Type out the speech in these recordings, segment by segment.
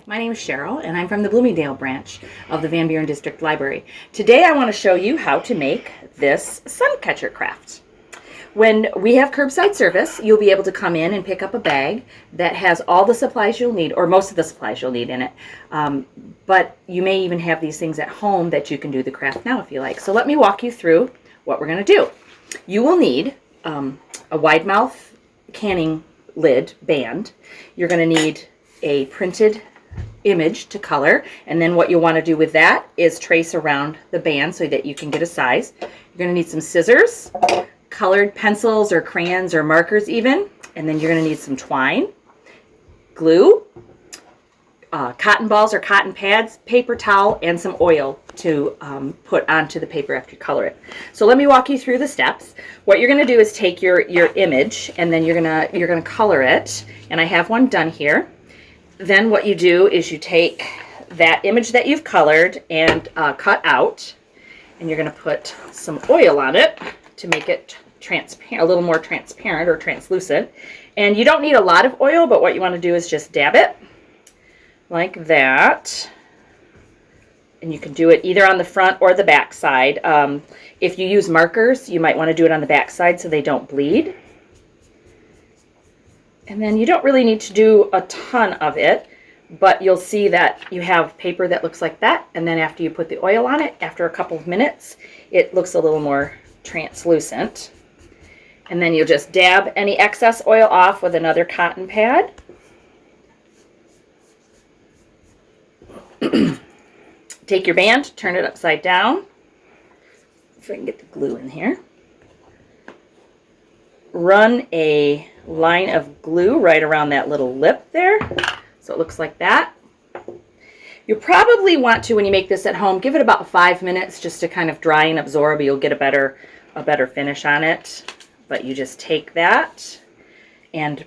My name is Cheryl and I'm from the Bloomingdale branch of the Van Buren District Library. Today I want to show you how to make this suncatcher craft. When we have curbside service, you'll be able to come in and pick up a bag that has all the supplies you'll need, or most of the supplies you'll need in it. But you may even have these things at home that you can do the craft now if you like. So let me walk you through what we're going to do. You will need a wide mouth canning lid band. You're going to need a printed image to color, and then what you'll want to do with that is trace around the band so that you can get a size. You're going to need some scissors, colored pencils or crayons or markers even, and then you're going to need some twine, glue, cotton balls or cotton pads, paper towel, and some oil to put onto the paper after you color it. So let me walk you through the steps. What you're going to do is take your image, and then you're gonna color it, and I have one done here. Then what you do is you take that image that you've colored and cut out, and you're going to put some oil on it to make it transparent, a little more transparent or translucent. And you don't need a lot of oil, but what you want to do is just dab it like that. And you can do it either on the front or the back side. If you use markers, you might want to do it on the back side so they don't bleed. And then you don't really need to do a ton of it, but you'll see that you have paper that looks like that, and then after you put the oil on it, after a couple of minutes, it looks a little more translucent. And then you'll just dab any excess oil off with another cotton pad. Take your band, turn it upside down, if I can get the glue in here. Run a line of glue right around that little lip there, so it looks like that. You probably want to, when you make this at home, give it about 5 minutes just to kind of dry and absorb. You'll get a better finish on it. But you just take that and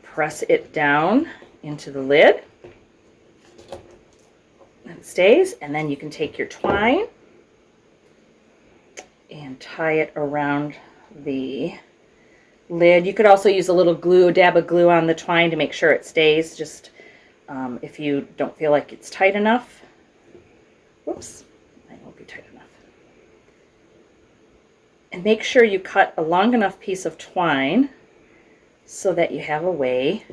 press it down into the lid. And it stays, and then you can take your twine and tie it around the lid. You could also use a little glue, dab of glue on the twine to make sure it stays, just if you don't feel like it's tight enough. Whoops, that won't be tight enough. And make sure you cut a long enough piece of twine so that you have a way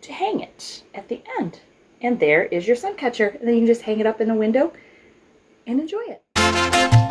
to hang it at the end. And there is your sun catcher. And then you can just hang it up in the window and enjoy it.